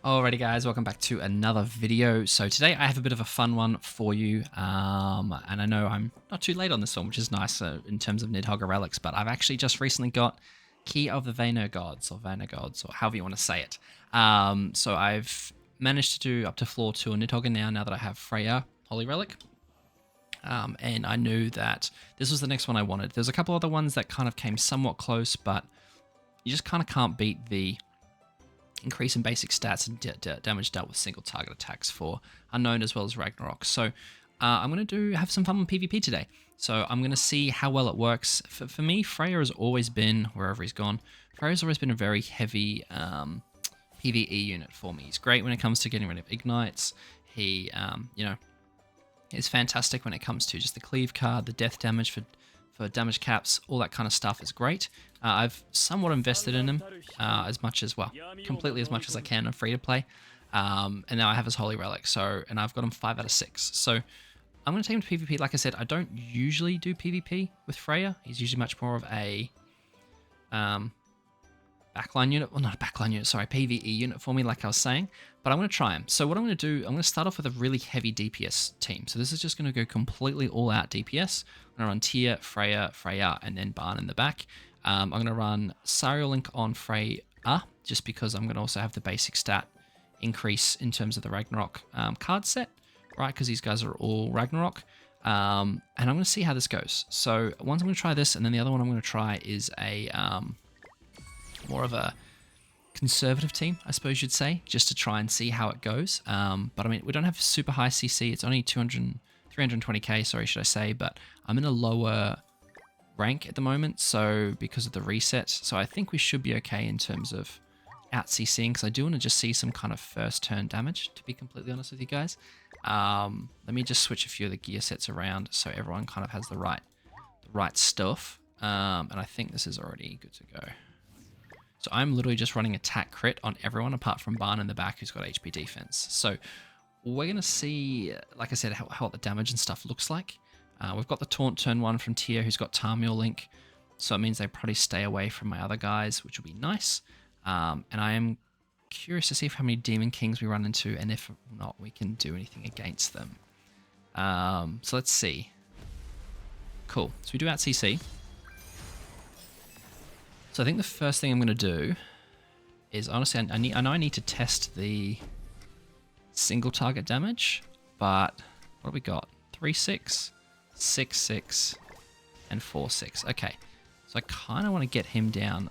Alrighty guys, welcome back to another video. So today I have a bit of a fun one for you, and I know I'm not too late on this one, which is nice in terms of Nidhogger relics, but I've actually just recently got Key of the VANIR gods, or however you want to say it. So I've managed to do up to floor 2 on Nidhogger now that I have Freyr Holy Relic. And I knew that this was the next one I wanted. There's a couple other ones that kind of came somewhat close, but you just kind of can't beat the increase in basic stats and damage dealt with single target attacks for Unknown as well as Ragnarok. So I'm going to have some fun with PvP today. So I'm going to see how well it works. For me, Freyr has always been, wherever he's gone, Freyr's always been a very heavy PvE unit for me. He's great when it comes to getting rid of ignites. He, is fantastic when it comes to just the cleave card, the death damage for damage caps, all that kind of stuff is great. I've somewhat invested in him completely as much as I can on free to play. And now I have his Holy Relic, and I've got him 5 out of 6. So I'm going to take him to PvP. Like I said, I don't usually do PvP with Freyr. He's usually much more of a backline unit, well not a backline unit, sorry, PvE unit for me, like I was saying, but I'm going to try him. So what I'm going to do, I'm going to start off with a really heavy DPS team. So this is just going to go completely all out DPS. I'm going to run Tyr, Freyr, and then Barn in the back. I'm going to run Link on Freyr, just because I'm going to also have the basic stat increase in terms of the Ragnarok card set, right, because these guys are all Ragnarok. And I'm going to see how this goes. So one's I'm going to try this, and then the other one I'm going to try is a more of a conservative team, I suppose you'd say, just to try and see how it goes. But I mean, we don't have super high CC. It's only 320k, sorry, should I say, but I'm in a lower rank at the moment, so because of the reset. So I think we should be okay in terms of out CCing, because I do want to just see some kind of first turn damage, to be completely honest with you guys. Let me just switch a few of the gear sets around so everyone kind of has the right stuff. And I think this is already good to go. So I'm literally just running attack crit on everyone apart from Barn in the back who's got HP defense. So we're going to see, like I said, how the damage and stuff looks like. We've got the taunt turn 1 from Tyr who's got Tarmiel Link. So it means they probably stay away from my other guys, which will be nice. And I am curious to see how many Demon Kings we run into and if not we can do anything against them. So let's see. Cool. So we do out CC. So I think the first thing I'm going to do is, honestly, I know I need to test the single target damage, but what have we got? 3-6, 6-6, and 4-6. Okay, so I kind of want to get him down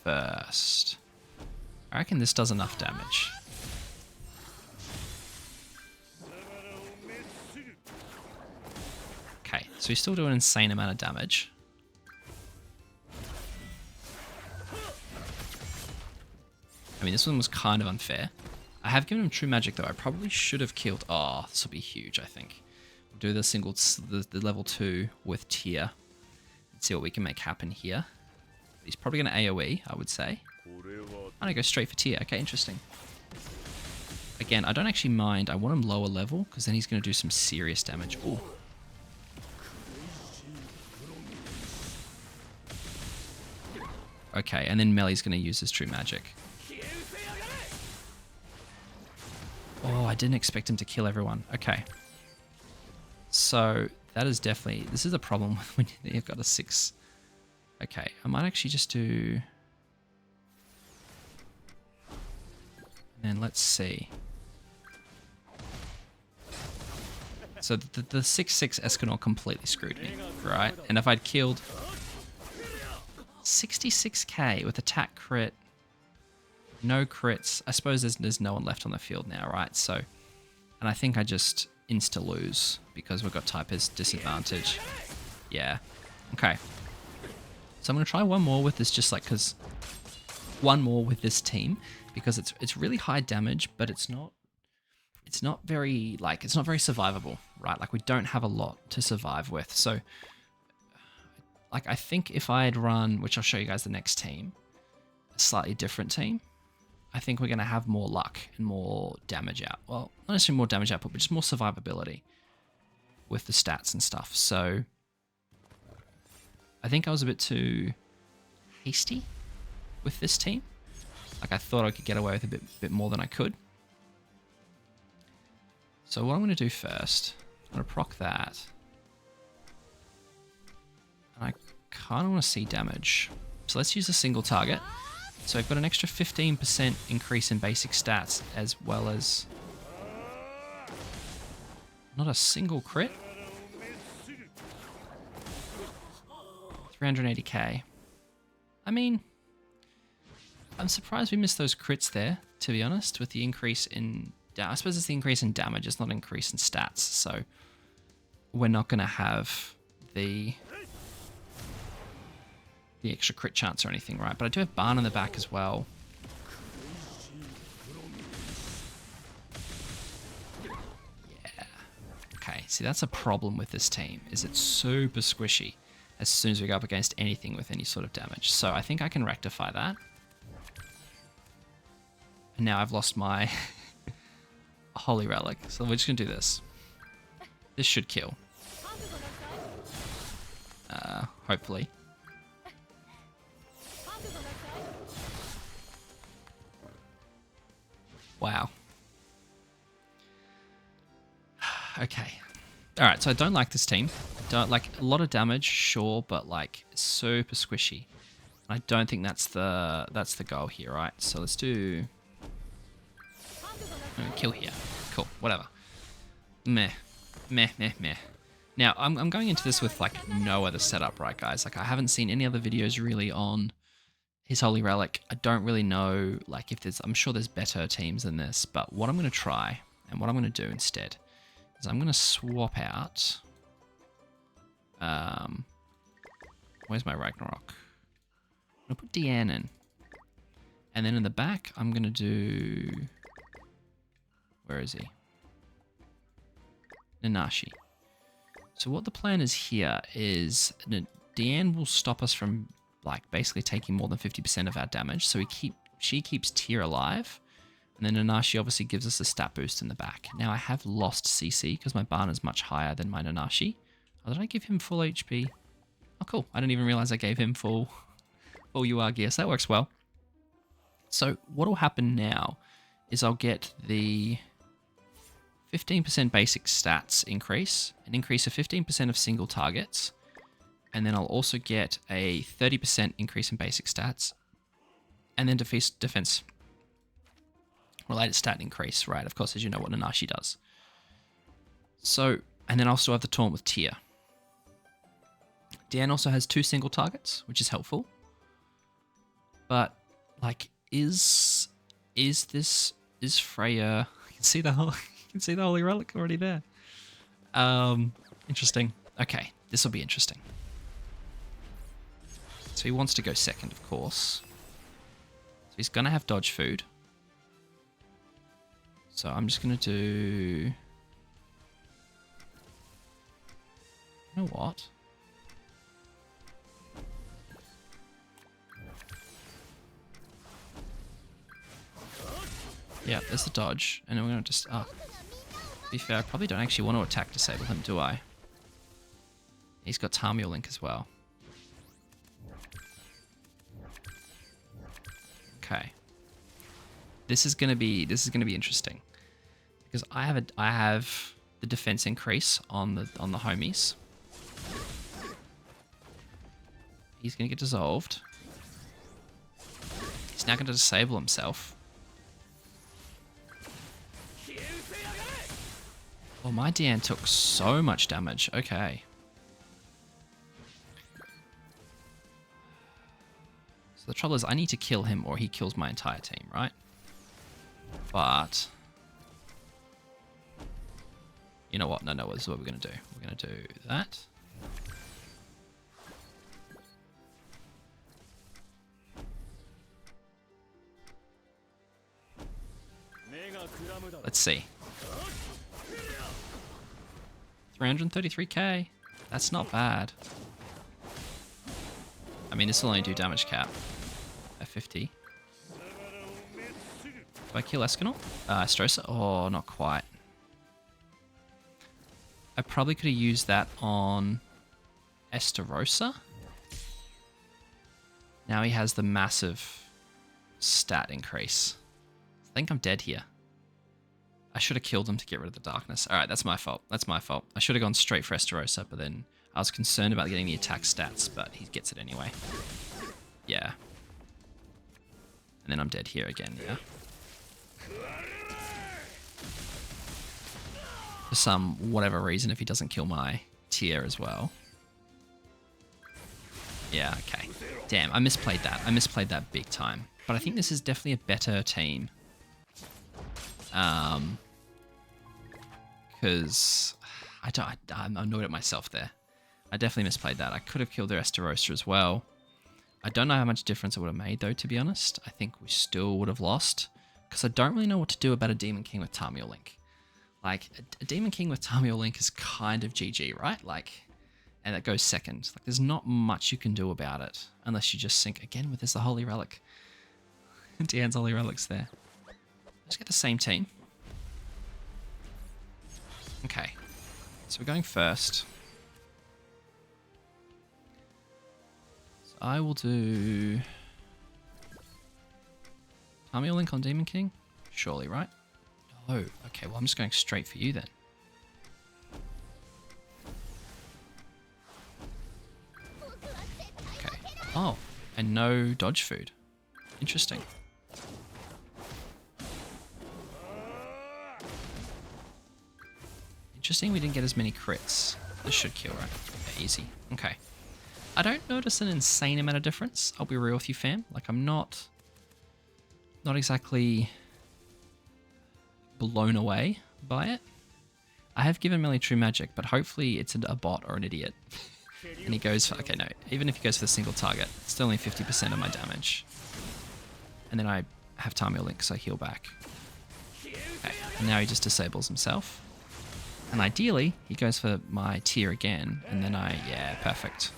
first. I reckon this does enough damage. Okay, so we still do an insane amount of damage. I mean, this one was kind of unfair. I have given him True Magic, though. I probably should have killed... Oh, this will be huge, I think. We'll do the level 2 with Tyr. Let's see what we can make happen here. He's probably going to AoE, I would say. I'm going to go straight for Tyr. Okay, interesting. Again, I don't actually mind. I want him lower level, because then he's going to do some serious damage. Ooh. Okay, and then Meli's going to use his True Magic. Oh, I didn't expect him to kill everyone. Okay. So, that is definitely... This is a problem when you've got a 6. Okay, I might actually just do... And then let's see. So, the 6-6 Escanor completely screwed me, right? And if I'd killed 66k with attack crit... No crits. I suppose there's no one left on the field now, right? So, and I think I just insta-lose because we've got Typer's disadvantage. Yeah. Okay. So I'm going to try one more with this, just like, because... One more with this team, because it's really high damage, but it's not very survivable, right? Like, we don't have a lot to survive with. So, like, I think if I had run, which I'll show you guys the next team, a slightly different team, I think we're going to have more luck and more damage out. Well, not necessarily more damage output, but just more survivability with the stats and stuff. So I think I was a bit too hasty with this team. Like I thought I could get away with a bit more than I could. So what I'm going to do first, I'm going to proc that. And I kind of want to see damage. So let's use a single target. So I've got an extra 15% increase in basic stats as well as... Not a single crit. 380k. I mean, I'm surprised we missed those crits there, to be honest, with the increase in... I suppose it's the increase in damage, it's not an increase in stats, so we're not going to have the extra crit chance or anything, right? But I do have Barn in the back as well. Yeah. Okay, see, that's a problem with this team, is it's super squishy as soon as we go up against anything with any sort of damage. So I think I can rectify that. And now I've lost my Holy Relic. So we're just going to do this. This should kill. Hopefully. Wow. Okay. Alright, so I don't like this team. Don't like a lot of damage, sure, but like super squishy. I don't think that's the goal here, right? So let's do kill here. Cool, whatever. Meh. Meh, meh, meh. Now, I'm going into this with like no other setup, right, guys? Like I haven't seen any other videos really on his Holy Relic. I don't really know, like if there's, I'm sure there's better teams than this, but what I'm going to try and what I'm going to do instead is I'm going to swap out, where's my Ragnarok? I'm going to put Deanne in. And then in the back, I'm going to do, where is he? Nanashi. So what the plan is here is Deanne will stop us from like basically taking more than 50% of our damage. So she keeps Tyr alive. And then Nanashi obviously gives us a stat boost in the back. Now I have lost CC because my Barn is much higher than my Nanashi. Oh, did I give him full HP? Oh, cool. I didn't even realize I gave him full UR gear. So that works well. So what will happen now is I'll get the 15% basic stats increase, an increase of 15% of single targets, and then I'll also get a 30% increase in basic stats, and then defense related stat increase, right? Of course, as you know what Nanashi does. So, and then I'll still have the taunt with Tyr. Deanne also has 2 single targets, which is helpful. But, like, is Freyr... I can see the whole... You can see the Holy Relic already there. Interesting. Okay, this will be interesting. So he wants to go second, of course. So he's going to have dodge food. So I'm just going to do... You know what? Yeah, there's the dodge. And then we're going to just... Oh. To be fair, I probably don't actually want to attack disable him, do I? He's got Tamio Link as well. Okay. This is gonna be interesting. Because I have the defense increase on the homies. He's gonna get dissolved. He's now gonna disable himself. Oh, my Deanne took so much damage. Okay. So the trouble is I need to kill him or he kills my entire team, right? But... You know what? No, this is what we're going to do. We're going to do that. Let's see. 333k. That's not bad. I mean, this will only do damage cap at 50. Do I kill Escanor? Strosa? Oh, not quite. I probably could have used that on Estarossa. Now he has the massive stat increase. I think I'm dead here. I should have killed him to get rid of the darkness. All right, that's my fault. That's my fault. I should have gone straight for Esterosa, but then I was concerned about getting the attack stats, but he gets it anyway. Yeah. And then I'm dead here again, yeah. For some whatever reason, if he doesn't kill my tier as well. Yeah, okay. Damn, I misplayed that. I misplayed that big time. But I think this is definitely a better team. Because I'm annoyed at myself there. I definitely misplayed that. I could have killed their Esterosa as well. I don't know how much difference it would have made, though, to be honest. I think we still would have lost. Because I don't really know what to do about a Demon King with Tamio Link. Like, a Demon King with Tamio Link is kind of GG, right? Like, and it goes second. Like, there's not much you can do about it. Unless you just sync again with this the Holy Relic. Deanne's Holy Relic's there. Let's get the same team. Okay. So we're going first. So I will do Tamio Link on Demon King? Surely, right? Oh, okay, well I'm just going straight for you then. Okay. Oh, and no dodge food. Interesting. Interesting we didn't get as many crits. This should kill, right? Yeah, easy. Okay. I don't notice an insane amount of difference. I'll be real with you, fam. Like, I'm not exactly blown away by it. I have given Melee True Magic, but hopefully it's a bot or an idiot. And he goes for, okay, no, even if he goes for the single target, it's still only 50% of my damage. And then I have Tamio Link, so I heal back. Okay, and now he just disables himself. And ideally, he goes for my tier again, and then yeah, perfect.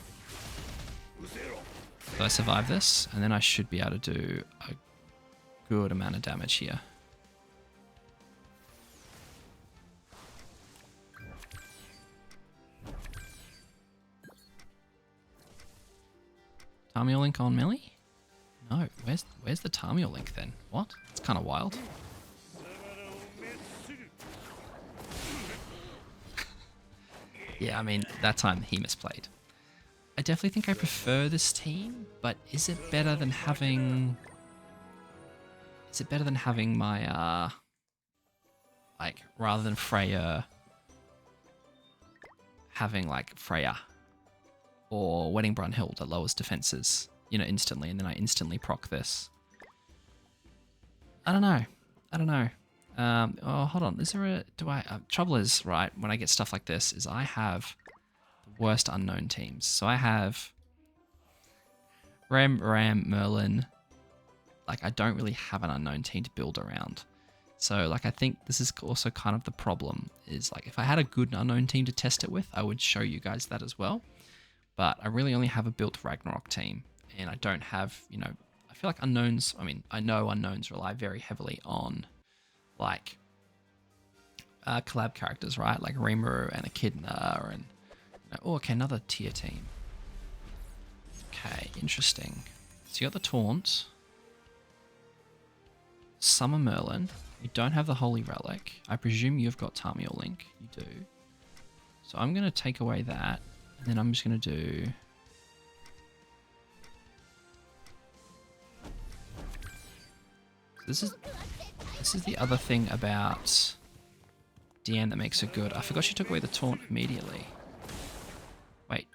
So I survive this, and then I should be able to do a good amount of damage here. Tamio Link on melee? No, where's the Tamio Link then? What? It's kind of wild. Yeah, I mean, that time he misplayed. I definitely think I prefer this team, but is it better than having... Is it better than having my, like, rather than Freyr, having, like, Freya or Wedding Brunhild that lowers defenses, you know, instantly, and then I instantly proc this? I don't know. I don't know. Oh, hold on. Is there a... trouble is, right, when I get stuff like this, is I have the worst unknown teams. So I have Ram, Merlin. Like, I don't really have an unknown team to build around. So, like, I think this is also kind of the problem, is, like, if I had a good unknown team to test it with, I would show you guys that as well. But I really only have a built Ragnarok team, and I don't have, you know... I feel like unknowns... I mean, I know unknowns rely very heavily on, like, collab characters, right? Like Rimuru and Echidna, and... You know, oh, okay, another tier team. Okay, interesting. So you got the Taunt... Summer Merlin. You don't have the Holy Relic. I presume you've got Tamio Link. You do. So I'm going to take away that. And then I'm just going to do... This is the other thing about Deanne that makes her good. I forgot she took away the taunt immediately. Wait.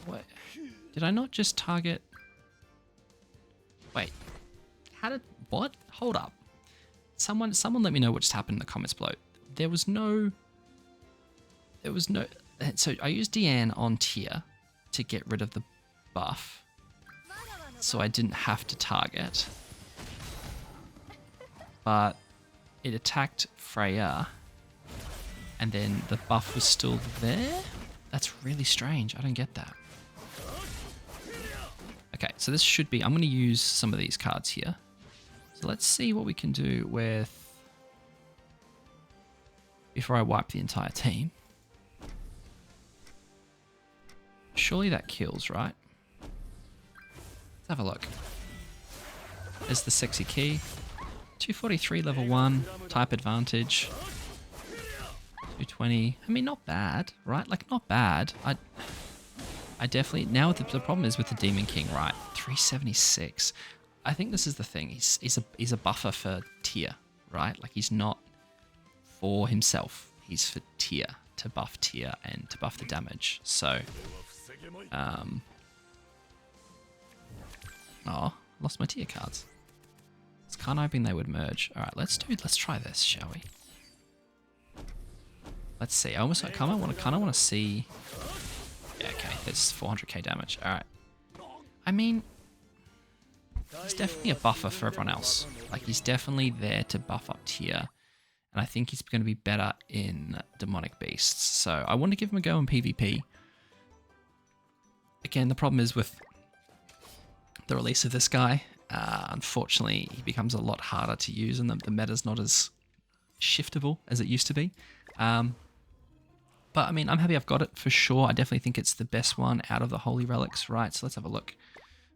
What? Did I not just target... Wait, how did... What? Hold up. Someone let me know what just happened in the comments below. There was no... So I used Deanne on tier to get rid of the buff. So I didn't have to target. But it attacked Freya. And then the buff was still there? That's really strange. I don't get that. Okay, so this should be... I'm going to use some of these cards here. So let's see what we can do with... Before I wipe the entire team. Surely that kills, right? Let's have a look. There's the sexy key. 243 level 1, type advantage. 220. I mean, not bad, right? Like, not bad. I definitely... Now the problem is with the Demon King, right? 376. I think this is the thing. He's a buffer for tier, right? Like, he's not for himself. He's for tier, to buff tier and to buff the damage. So, oh, lost my tier cards. I was kind of hoping they would merge. All right, let's try this, shall we? Let's see. I almost kind of want to see. Yeah, okay, there's 400k damage. All right. I mean, he's definitely a buffer for everyone else. Like, he's definitely there to buff up tier. And I think he's going to be better in Demonic Beasts. So I want to give him a go in PvP. Again, the problem is with the release of this guy. Unfortunately, he becomes a lot harder to use and the meta's not as shiftable as it used to be. But I mean, I'm happy I've got it for sure. I definitely think it's the best one out of the Holy Relics, right? So let's have a look.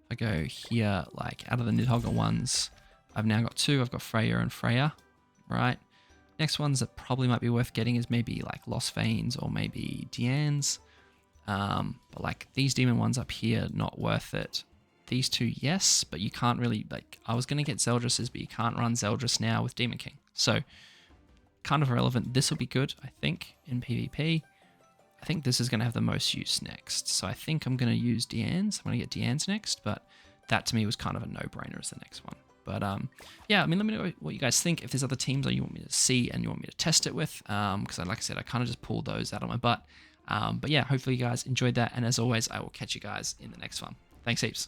If I go here, like out of the Nidhogger ones, I've now got 2. I've got Freyr and Freya, right? Next ones that probably might be worth getting is maybe like Lost Veins or maybe Diane's. But like these demon ones up here, not worth it. These 2, yes, but you can't really, like, I was going to get Zeldris's, but you can't run Zeldris now with Demon King. So, kind of irrelevant. This will be good, I think, in PvP. I think this is going to have the most use next. So I think I'm going to use Diane's. I'm going to get Diane's next, but that to me was kind of a no-brainer as the next one. But yeah, I mean, let me know what you guys think. If there's other teams that you want me to see and you want me to test it with, because like I said, I kind of just pulled those out of my butt. But yeah, hopefully you guys enjoyed that. And as always, I will catch you guys in the next one. Thanks heaps.